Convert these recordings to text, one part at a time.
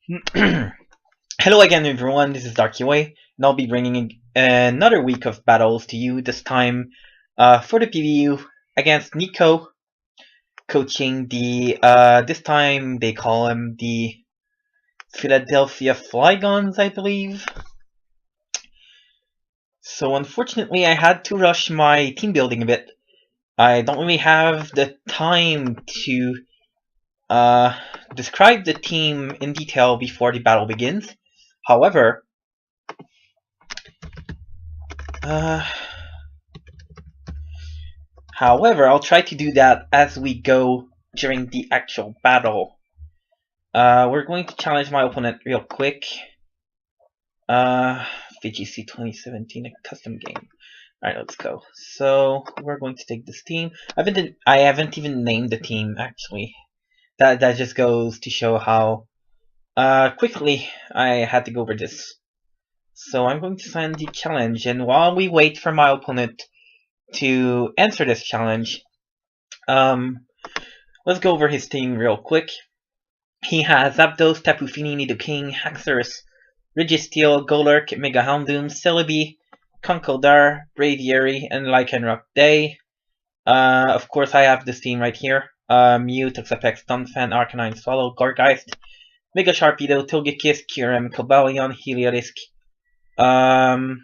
Hello again, everyone. This is DarkyWay, and I'll be bringing another week of battles to you. This time, for the PBU against Nico, coaching the. This time they call him the Philadelphia Flygons, I believe. So unfortunately, I had to rush my team building a bit. I don't really have the time to describe the team in detail before the battle begins. However, uh, I'll try to do that as we go during the actual battle. We're going to challenge my opponent real quick. VGC 2017, a custom game. Alright, let's go. So, we're going to take this team. I haven't even named the team, actually. That just goes to show how quickly I had to go over this. So, I'm going to sign the challenge, and while we wait for my opponent to answer this challenge, let's go over his team real quick. He has Zapdos, Tapu Fini, Nidoking, Haxorus, Registeel, Golurk, Mega Houndoom, Celebi, Conkeldurr, Braviary, and Lycanroc Day. Of course, I have this team right here. Mew, Toxapex, Donphan, Arcanine, Swallow, Gourgeist, Mega Sharpedo, Togekiss, Kyurem, Cobalion, Heliolisk. And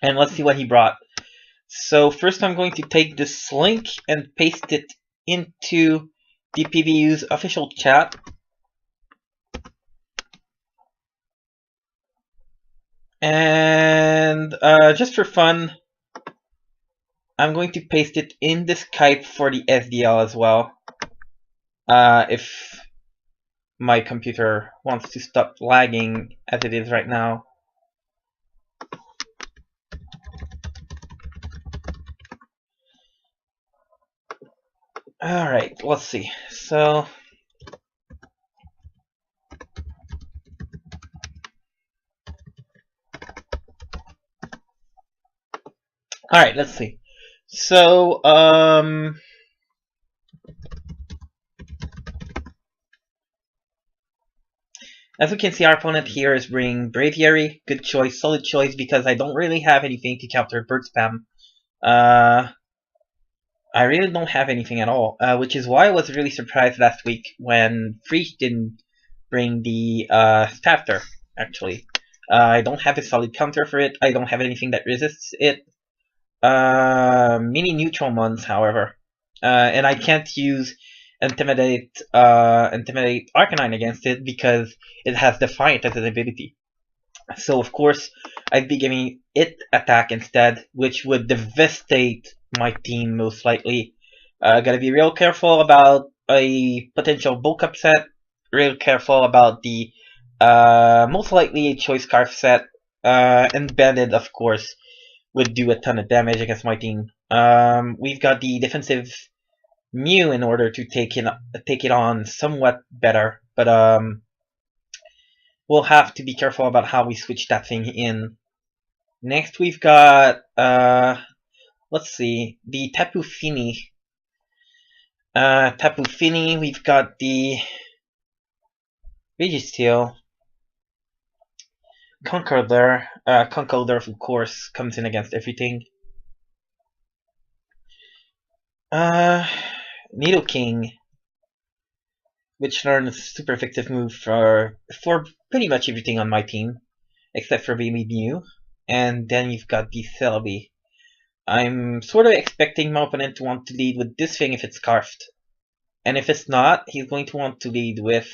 let's see what he brought. So first I'm going to take this link and paste it into the PBU's official chat. And just for fun, I'm going to paste it in the Skype for the SDL as well. If my computer wants to stop lagging as it is right now. Alright, let's see. So alright, let's see. So as we can see, our opponent here is bringing Braviary. Good choice, solid choice, because I don't really have anything to counter bird spam. I really don't have anything at all, which is why I was really surprised last week when Freak didn't bring the Stafter, actually. I don't have a solid counter for it. I don't have anything that resists it. Mini neutral mons, however. And I can't use Intimidate Arcanine against it because it has Defiant as an ability. So of course, I'd be giving it attack instead, which would devastate my team most likely. Gotta be real careful about a potential bulk upset. Real careful about the most likely a choice scarf set. And Banded, of course, would do a ton of damage against my team. We've got the defensive Mew in order to take it on somewhat better, but we'll have to be careful about how we switch that thing in. Next, we've got let's see, the Tapu Fini. We've got the Registeel. Conkeldurr. Conkeldurr, of course, comes in against everything. Nidoking, which learns a super effective move for pretty much everything on my team, except for Baby Mew. And then you've got the Celebi. I'm sort of expecting my opponent to want to lead with this thing if it's scarfed. And if it's not, he's going to want to lead with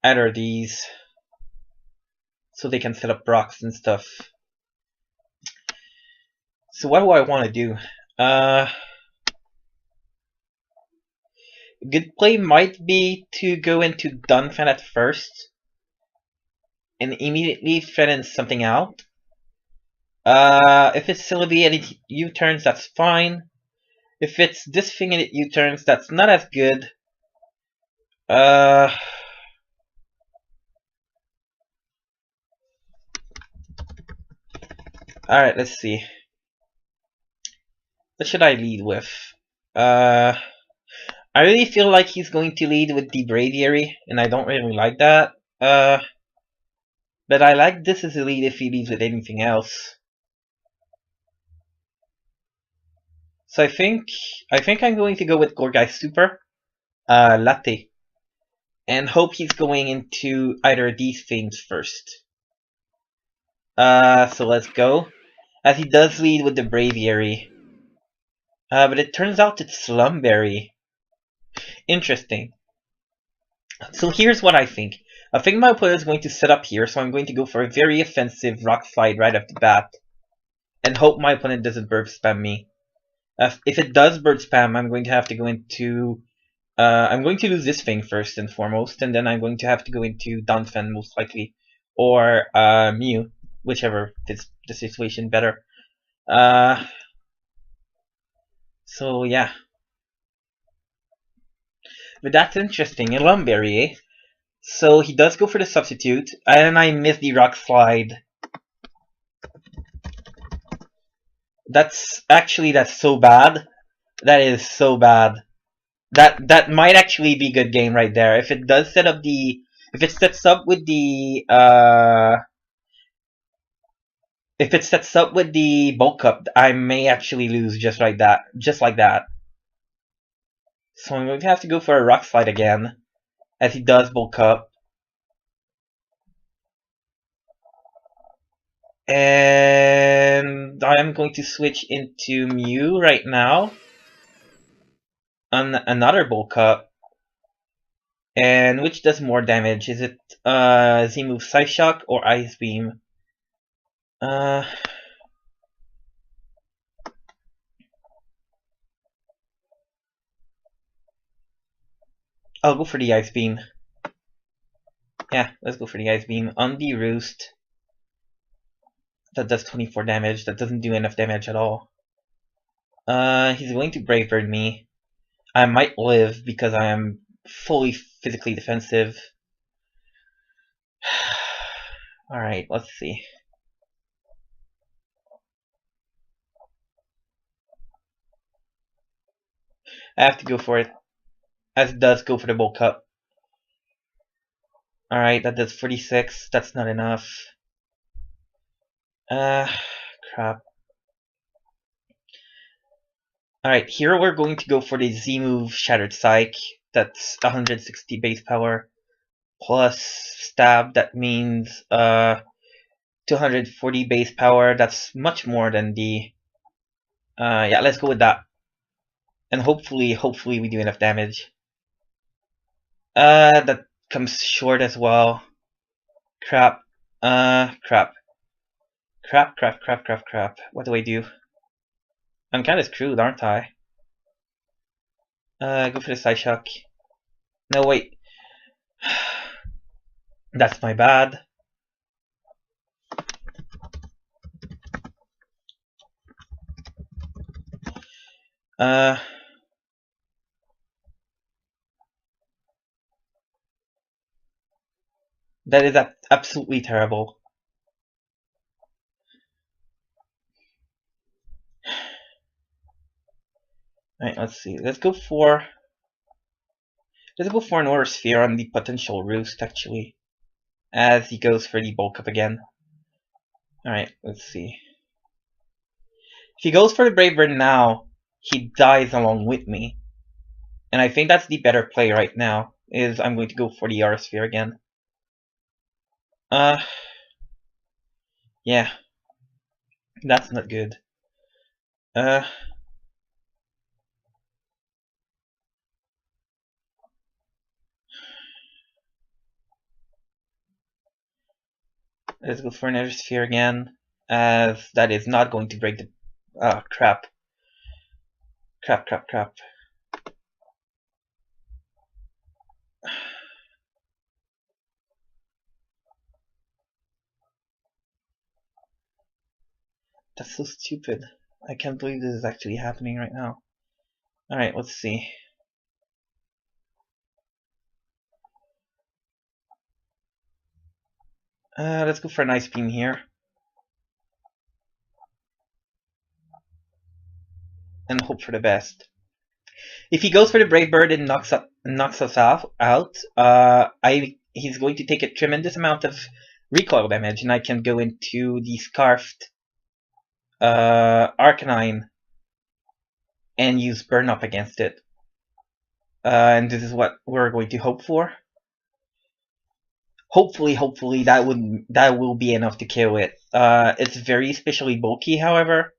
either of these, so they can set up rocks and stuff. So what do I want to do? Good play might be to go into Donphan at first and immediately threaten something out. If it's Celebi and it U-turns, that's fine. If it's this thing and it U-turns, that's not as good. Alright, let's see. What should I lead with? I really feel like he's going to lead with the Braviary, and I don't really like that. But I like this as a lead if he leads with anything else. So I think I'm going to go with Gorgai Super, Latte, and hope he's going into either of these things first. So let's go. As he does lead with the Braviary. But it turns out it's Slumberry. Interesting. So here's what I think. I think my opponent is going to set up here, so I'm going to go for a very offensive Rock Slide right off the bat. And hope my opponent doesn't bird spam me. If it does bird spam, I'm going to have to go into... I'm going to lose this thing first and foremost, and then I'm going to have to go into Donphan most likely. Or Mew, whichever fits the situation better. So yeah. But that's interesting. A Lumberry, eh? So he does go for the substitute, and I miss the Rock Slide. That's so bad. That is so bad. That might actually be good game right there. If it does set up the... If it sets up with the... If it sets up with the bulk up, I may actually lose just like that. Just like that. So I'm going to have to go for a Rock Slide again, as he does bulk up. And I am going to switch into Mew right now. On another bulk up. And which does more damage? Is it Z-move Psyshock or Ice Beam? I'll go for the Ice Beam. Yeah, let's go for the Ice Beam. On the Roost. That does 24 damage. That doesn't do enough damage at all. He's going to Brave Bird me. I might live because I am fully physically defensive. Alright, let's see. I have to go for it. As it does go for the bulk up. Alright, that does 46. That's not enough. Crap. Alright, here we're going to go for the Z-move Shattered Psych. That's 160 base power. Plus Stab, that means 240 base power. That's much more than the... yeah, let's go with that. And hopefully we do enough damage. That comes short as well. Crap. Crap. What do I do? I'm kinda screwed, aren't I? Go for the Psyshock. No, wait. That's my bad. That is absolutely terrible. Alright, let's see. Let's go for an Aura Sphere on the potential Roost, actually. As he goes for the bulk up again. Alright, let's see. If he goes for the Brave Bird now, he dies along with me. And I think that's the better play right now, is I'm going to go for the Aura Sphere again. Yeah. That's not good. Let's go for another sphere again, as that is not going to break the... crap. Crap. That's so stupid. I can't believe this is actually happening right now. Alright, let's see. Let's go for an Ice Beam here. And hope for the best. If he goes for the Brave Bird and knocks us out, he's going to take a tremendous amount of recoil damage, and I can go into the Scarfed Arcanine and use Burn Up against it. And this is what we're going to hope for. Hopefully that will be enough to kill it. It's very especially bulky, however.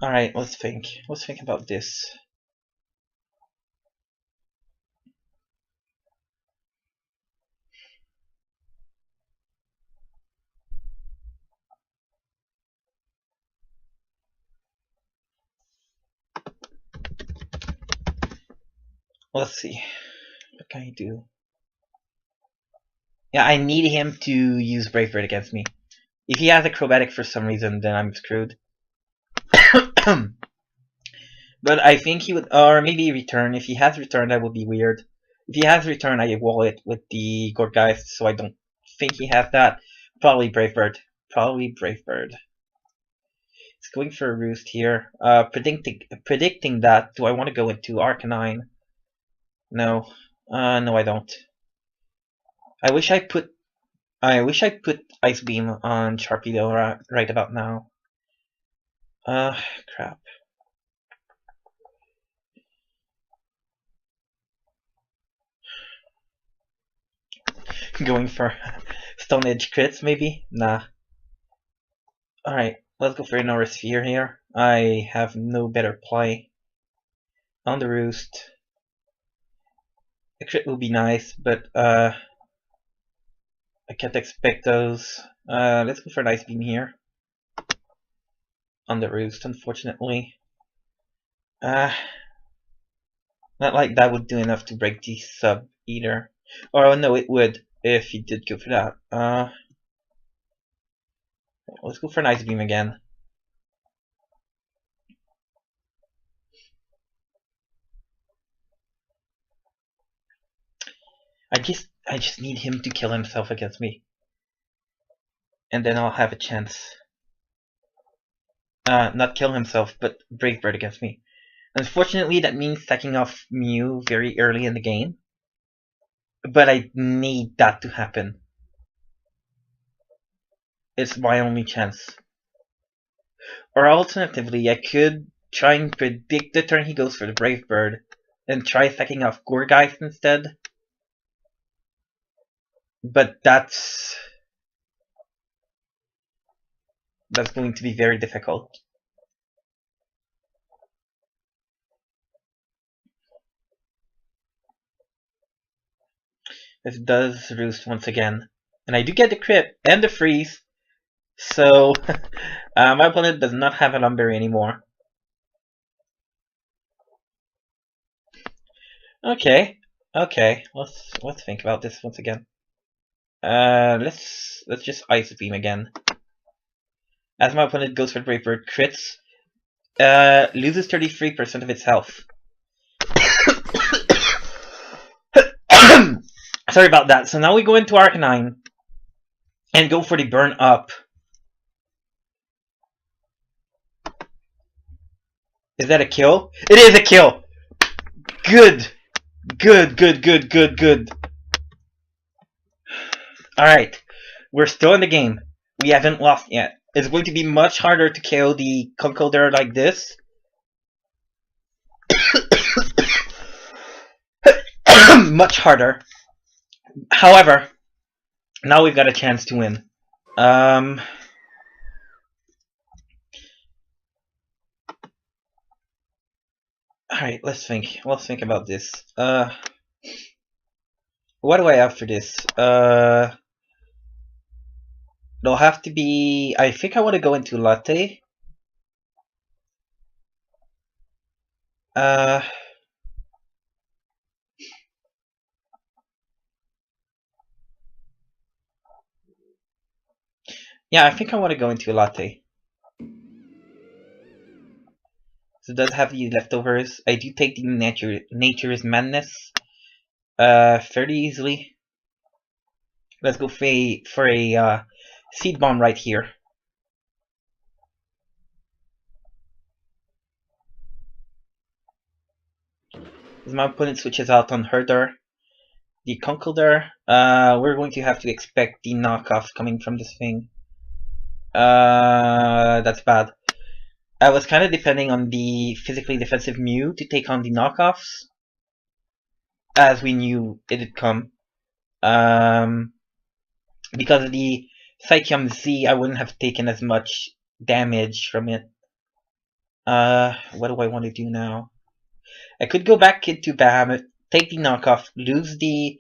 Alright, let's think. Let's think about this. Let's see. What can I do? Yeah, I need him to use Brave Bird against me. If he has Acrobatic for some reason, then I'm screwed. But I think he would, or maybe Return. If he has Return, that would be weird. If he has Return, I wall it with the Gorgeist, so I don't think he has that. Probably Brave Bird. Probably Brave Bird. It's going for a Roost here. Predicting that, do I want to go into Arcanine? No. No, I don't. I wish I put Ice Beam on Sharpedo right about now. Crap. Going for Stone Edge crits, maybe? Nah. Alright, let's go for another Sphere here. I have no better play. On the Roost. A crit will be nice, but I can't expect those. Let's go for an Ice Beam here. On the Roost, unfortunately. Not like that would do enough to break the sub either. Or no, it would if he did go for that. Let's go for an Ice Beam again. I just need him to kill himself against me. And then I'll have a chance. Not kill himself, but Brave Bird against me. Unfortunately, that means sacking off Mew very early in the game. But I need that to happen. It's my only chance. Or alternatively, I could try and predict the turn he goes for the Brave Bird, and try sacking off Gorgeist instead. But that's going to be very difficult. This does Roost once again. And I do get the crit and the freeze. So my opponent does not have a Lumberry anymore. Okay. Let's think about this once again. Let's just Ice Beam again. As my opponent goes for Brave Bird, crits, loses 33% of its health. Sorry about that. So now we go into Arcanine and go for the Burn Up. Is that a kill? It is a kill! Good! Good. Alright. We're still in the game. We haven't lost yet. It's going to be much harder to KO the Conkeldurr like this. Much harder. However, now we've got a chance to win. Alright, let's think. Let's think about this. What do I have for this? It'll have to be... I think I want to go into Latte. Yeah, I think I want to go into Latte. So it does have the leftovers. I do take the Nature's Madness fairly easily. Let's go for a Seed Bomb right here. As my opponent switches out on Herder, the Conkeldurr, we're going to have to expect the knockoff coming from this thing. That's bad. I was kind of depending on the physically defensive Mew to take on the knockoffs, as we knew it'd come. Because of the Psychium Z, I wouldn't have taken as much damage from it. What do I want to do now? I could go back into Bahamut, take the knockoff, lose the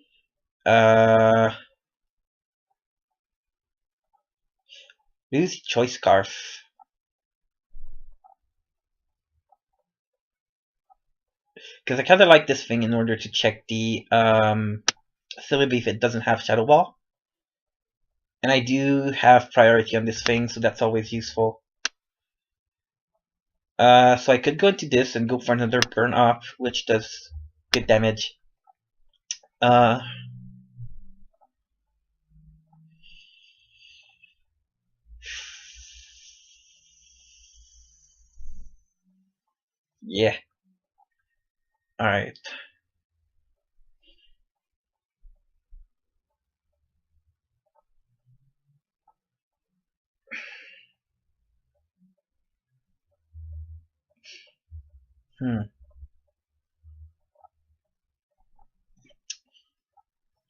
Choice Scarf. Because I kinda like this thing in order to check the Celebi if it doesn't have Shadow Ball. And I do have priority on this thing, so that's always useful. So I could go into this and go for another Burn Up, which does good damage. Yeah. Alright.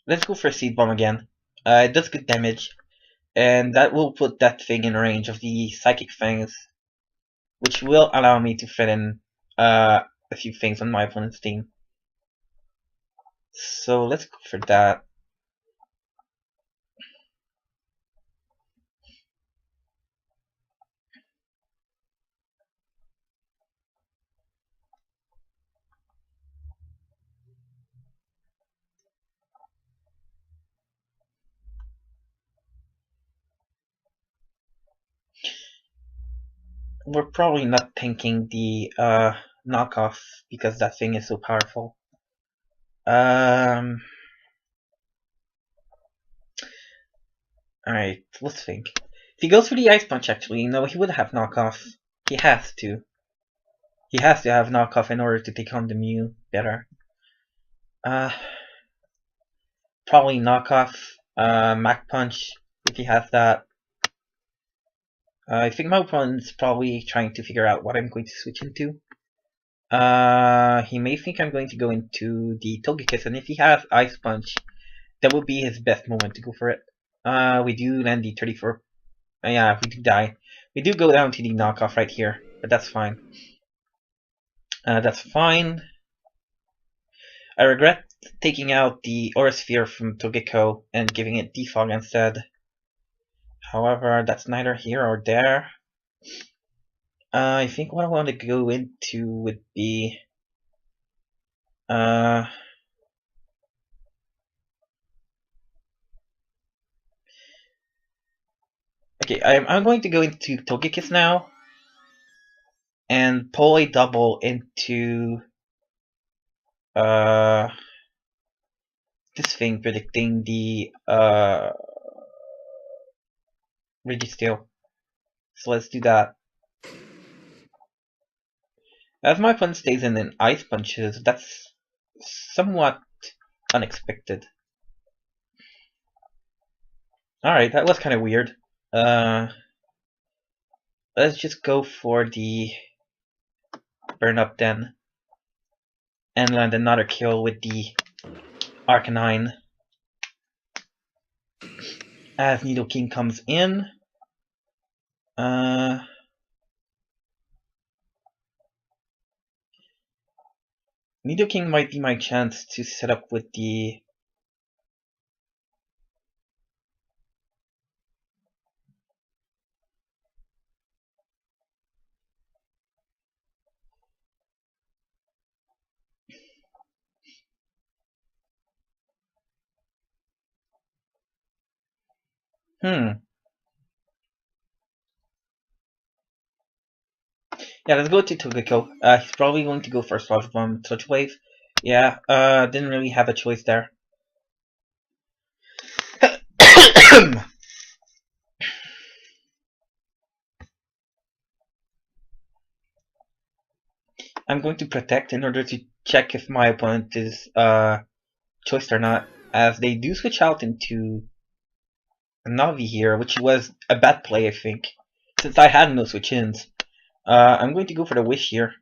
Let's go for Seed Bomb again. It does good damage. And that will put that thing in range of the Psychic Fangs, which will allow me to fit in a few things on my opponent's team. So let's go for that. We're probably not tanking the knockoff because that thing is so powerful. Alright, let's think. If he goes for the Ice Punch, actually, no, he would have knockoff. He has to. He has to have knockoff in order to take on the Mew better. Probably knockoff, Mach Punch, if he has that. I think my opponent's probably trying to figure out what I'm going to switch into. He may think I'm going to go into the Togekiss, and if he has Ice Punch, that would be his best moment to go for it. We do land the 34. Yeah, we do die. We do go down to the knockoff right here, but that's fine. That's fine. I regret taking out the Aura Sphere from Togeko and giving it Defog instead. However, that's neither here or there. I think what I want to go into would be okay, I'm going to go into Togekiss now and pull a double into this thing predicting the Registeel. So let's do that. As my opponent stays in and Ice Punches, that's somewhat unexpected. Alright, that was kind of weird. Let's just go for the Burn Up then. And land another kill with the Arcanine. As Nidoking comes in. Nidoking might be my chance to set up with the Yeah, let's go to Togeko. He's probably going to go for a Sludge Bomb, Sludge Wave. Yeah, didn't really have a choice there. I'm going to Protect in order to check if my opponent is choiced or not, as they do switch out into a Navi here, which was a bad play, I think, since I had no switch-ins. I'm going to go for the Wish here.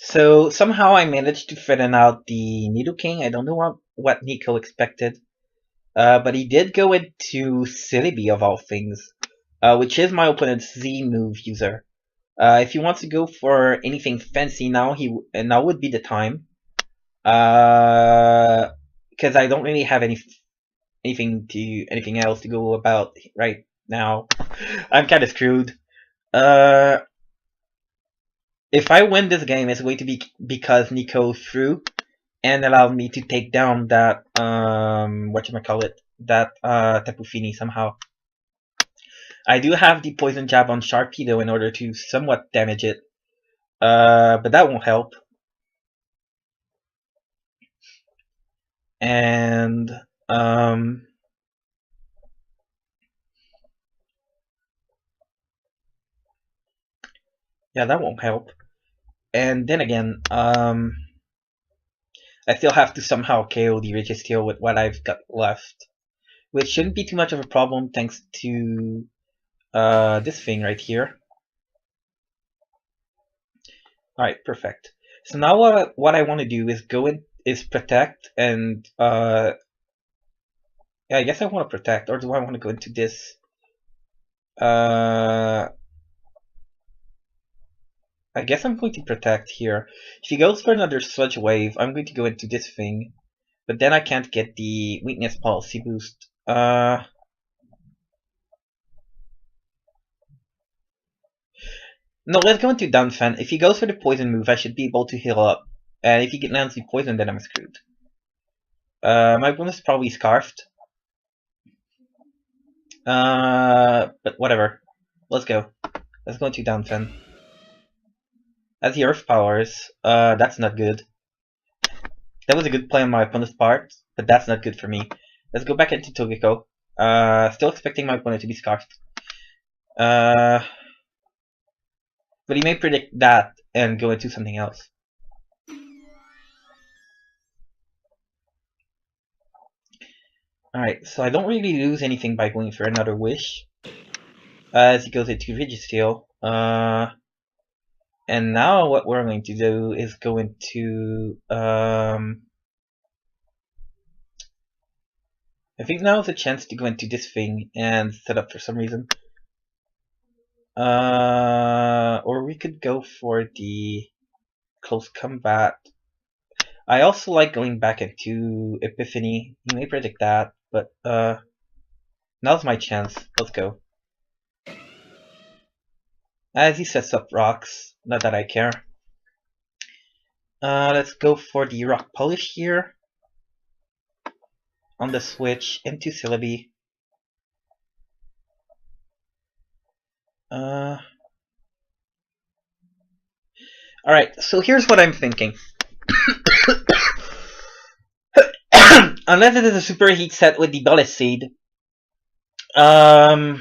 So somehow I managed to threaten out the Nidoking. I don't know what Nico expected. But he did go into Celebi of all things, which is my opponent's Z move user. If he wants to go for anything fancy now, now would be the time. Because I don't really have anything else to go about right now. I'm kind of screwed. If I win this game, it's going to be because Nico threw and allowed me to take down that Tapu Fini somehow. I do have the Poison Jab on Sharpedo in order to somewhat damage it, but that won't help. And yeah, that won't help. And then again, I still have to somehow KO the Registeel with what I've got left, which shouldn't be too much of a problem thanks to this thing right here. Alright, perfect. So now what I want to do is Protect and yeah, I guess I want to Protect, or do I want to go into this? I guess I'm going to Protect here. If he goes for another Sludge Wave, I'm going to go into this thing, but then I can't get the Weakness Policy boost. No, let's go into Dunfan. If he goes for the Poison move, I should be able to heal up. And if he lands the Poison, then I'm screwed. My opponent's probably Scarfed. But whatever. Let's go. Let's go into Dunfan. As the Earth Powers, that's not good. That was a good play on my opponent's part, but that's not good for me. Let's go back into Togeko. Still expecting my opponent to be Scarfed. But he may predict that and go into something else. Alright, so I don't really lose anything by going for another Wish. As he goes into Registeel. And now what we're going to do is go into I think now is a chance to go into this thing and set up for some reason. Or we could go for the Close Combat. I also like going back into Epiphany. You may predict that, but now's my chance. Let's go. As he sets up rocks, not that I care. Let's go for the Rock Polish here. On the switch into Celebi. Alright, so here's what I'm thinking. Unless it is a super heat set with the Bellis Seed, I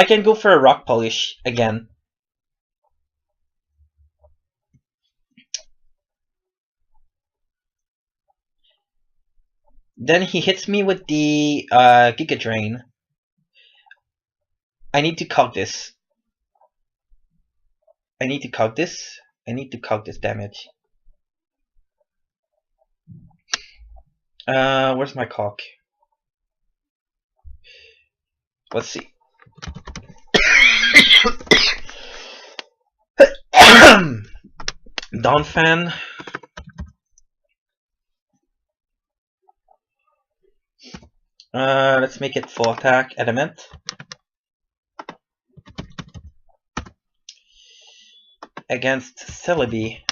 can go for a Rock Polish again. Then he hits me with the Giga Drain. I need to cog this. I need to cog this damage. Where's my cock? Let's see. Dawn Fan. Let's make it full attack. Adamant. Against Celebi.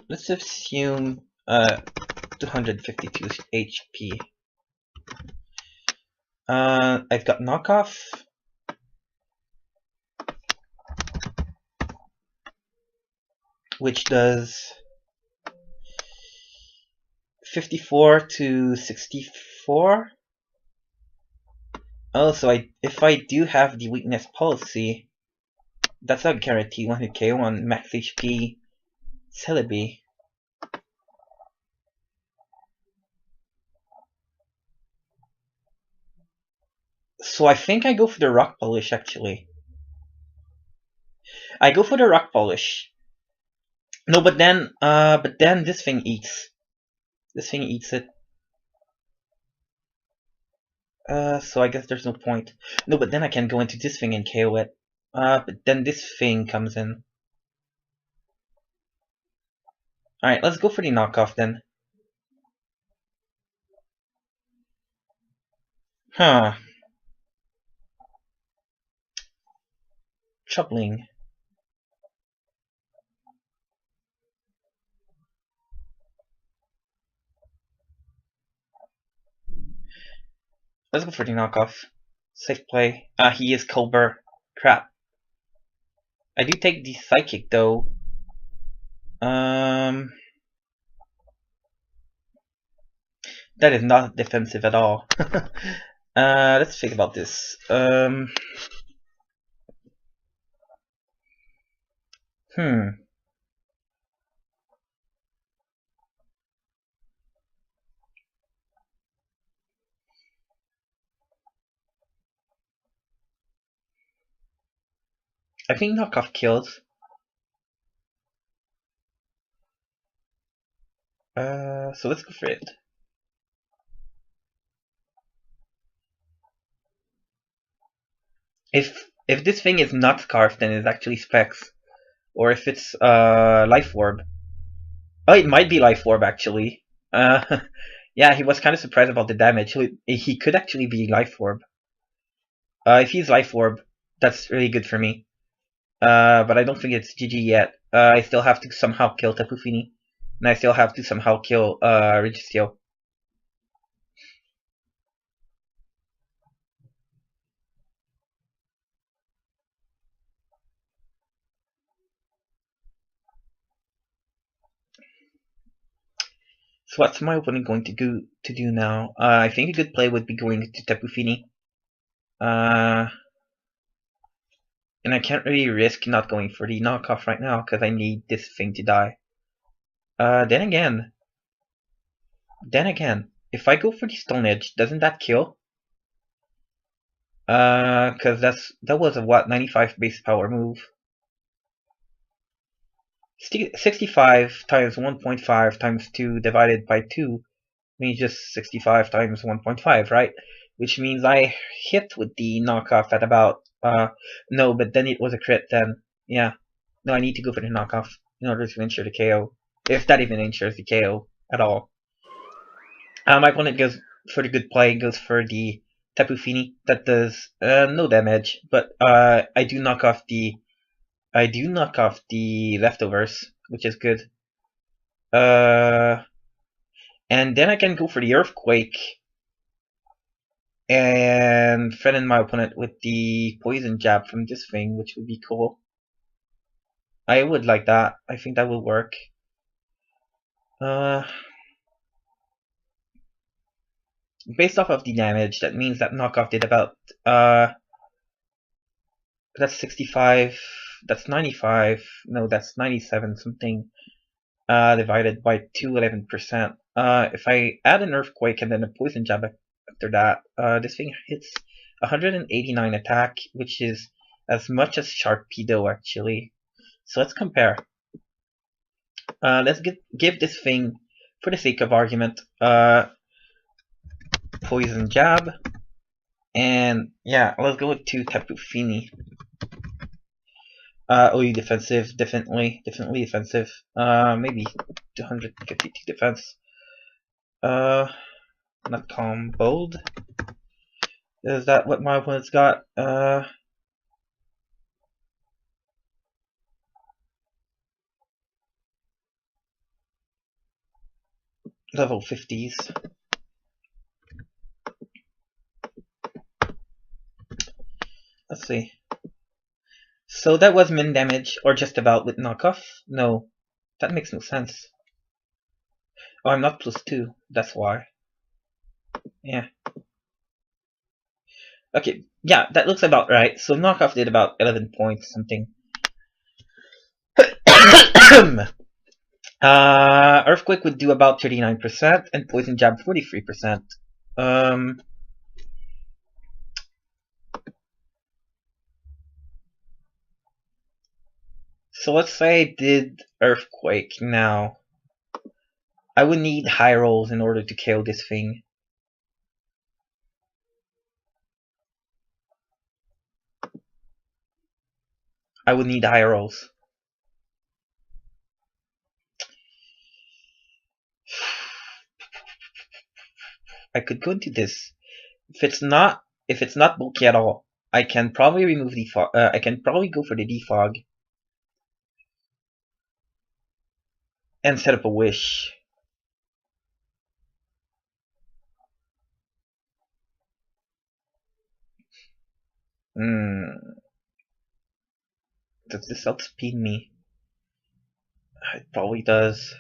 Let's assume 252 HP. I've got knockoff. Which does 54 to 64. Oh, so if I do have the weakness policy, that's not guarantee 100 KO on max HP Celebi. So I think I go for the rock polish actually. I go for the rock polish. No, but then this thing eats. This thing eats it. So I guess there's no point. No, but then I can go into this thing and KO it. But then this thing comes in. Alright, let's go for the knockoff then. Huh. Troubling. Let's go for the knockoff. Safe play. He is Colbert. Crap. I do take the psychic though. That is not defensive at all. Let's think about this. I think knockoff kills. So let's go for it. If this thing is not Scarf, then it's actually Specs. Or if it's Life Orb. Oh, it might be Life Orb actually. Yeah, he was kind of surprised about the damage. He could actually be Life Orb. If he's Life Orb, that's really good for me. But I don't think it's GG yet. I still have to somehow kill Tapu Fini. And I still have to somehow kill Registeel. So what's my opponent going to do now? I think a good play would be going to Tapu Fini. And I can't really risk not going for the knockoff right now because I need this thing to die. Then again, if I go for the Stone Edge, doesn't that kill? Because that was a what, 95 base power move. 65 times 1.5 times 2 divided by 2 means just 65 times 1.5, right? Which means I hit with the knockoff at about, no, but then it was a crit then. Yeah. No, I need to go for the knockoff in order to ensure the KO. If that even ensures the KO at all. My opponent goes for the good play, goes for the Tapu Fini. That does no damage, but I do knock off the leftovers, which is good. And then I can go for the Earthquake and threaten my opponent with the Poison Jab from this thing, which would be cool. I would like that. I think that will work. Based off of the damage, that means that knockoff did about that's 65, that's 95, no, that's 97 something, divided by 211%. If I add an Earthquake and then a Poison Jab after that, this thing hits 189 attack, which is as much as Sharpedo actually. So let's compare. Let's give this thing, for the sake of argument, Poison Jab, and yeah, let's go to Tapu Fini. OU defensive, definitely defensive. Maybe 252 defense. Not calm, bold. Is that what my opponent's got? Level 50s. Let's see. So that was min damage, or just about with knockoff? No, that makes no sense. Oh, I'm not +2, that's why. Yeah. Okay, yeah, that looks about right. So knockoff did about 11 points, something. Earthquake would do about 39%, and Poison Jab 43%. So let's say I did Earthquake now. I would need high rolls in order to KO this thing. I would need high rolls. I could go into this. If it's not bulky at all, I can probably remove defog. I can probably go for the defog and set up a wish. Does this outspeed me? It probably does.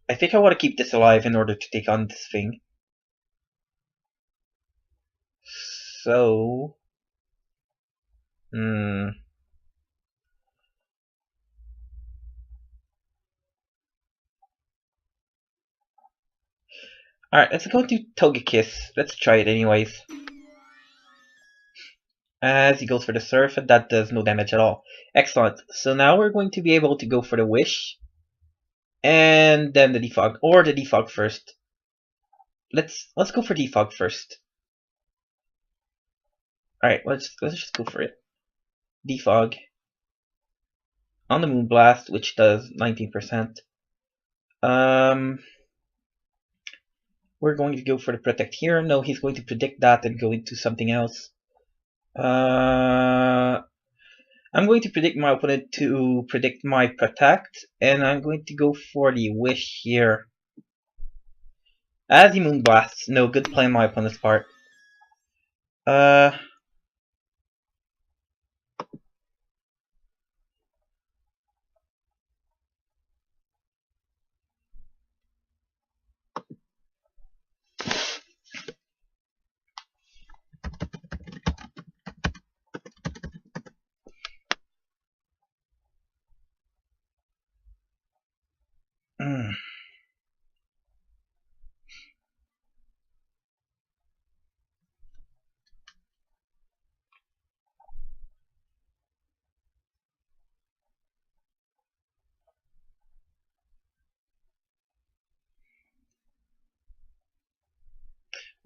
I think I want to keep this alive in order to take on this thing. So... Alright, let's go to Togekiss. Let's try it anyways. As he goes for the Surf, and that does no damage at all. Excellent. So now we're going to be able to go for the Wish. And then the Defog. Or the Defog first. Let's go for Defog first. Alright, let's just go for it. Defog. On the Moonblast, which does 19%. We're going to go for the Protect here. No, he's going to predict that and go into something else. I'm going to predict my opponent to predict my Protect, and I'm going to go for the Wish here. As he Moonblasts. No, good play on my opponent's part.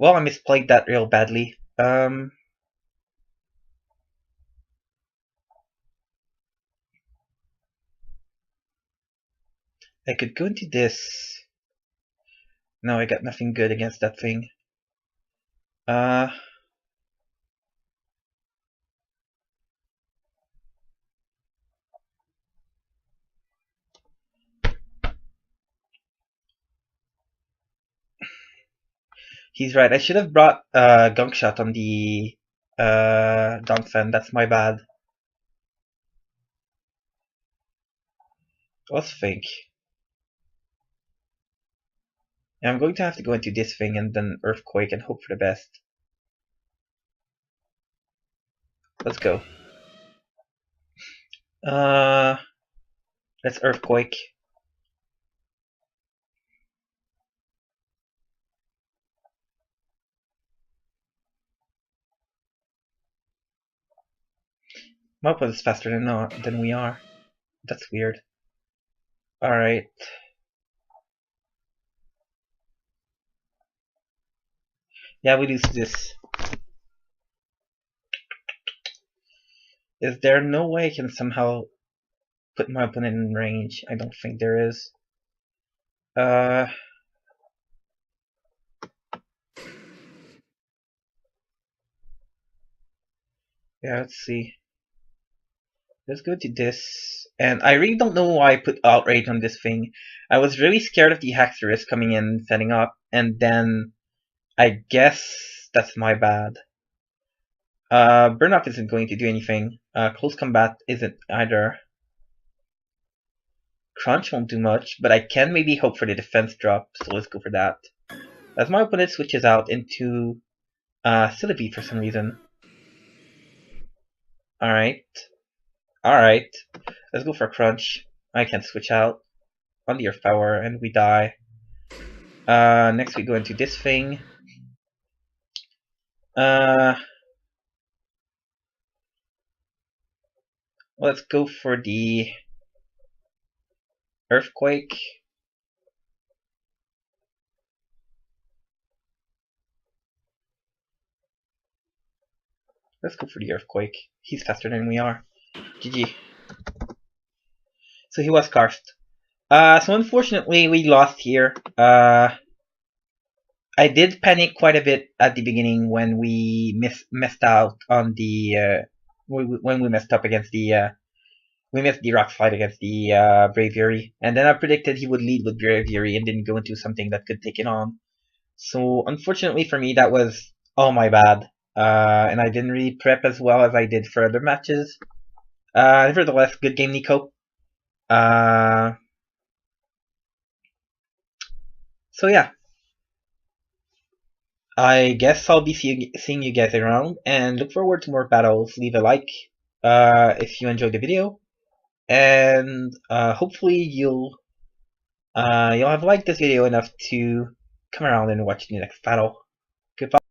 Well, I misplayed that real badly. I could go into this. No, I got nothing good against that thing. He's right. I should have brought Gunk Shot on the Donphan. That's my bad. Let's think. Yeah, I'm going to have to go into this thing and then Earthquake and hope for the best. Let's go. Let's Earthquake. My opponent's faster than we are. That's weird. Alright. Yeah, we lose this. Is there no way I can somehow put my opponent in range? I don't think there is. Yeah, let's see. Let's go to this. And I really don't know why I put outrage on this thing. I was really scared of the Haxorus coming in, setting up, and then I guess that's my bad. Burn Up isn't going to do anything. Close Combat isn't either. Crunch won't do much, but I can maybe hope for the defense drop, so let's go for that. As my opponent switches out into Celebi for some reason. Alright. Alright. Let's go for Crunch. I can switch out on the Earth Power and we die. Next we go into this thing. Let's go for the Earthquake. Let's go for the Earthquake. He's faster than we are. GG. So he was Karst. So unfortunately we lost here. I did panic quite a bit at the beginning when we messed out on the when we messed up against the we missed the Rock Slide against the Braviary, and then I predicted he would lead with Braviary and didn't go into something that could take it on. So unfortunately for me, that was all my bad, and I didn't really prep as well as I did for other matches. Nevertheless, good game, Nico. So yeah. I guess I'll be seeing you guys around, and look forward to more battles. Leave a like if you enjoyed the video, and hopefully you'll have liked this video enough to come around and watch the next battle. Goodbye.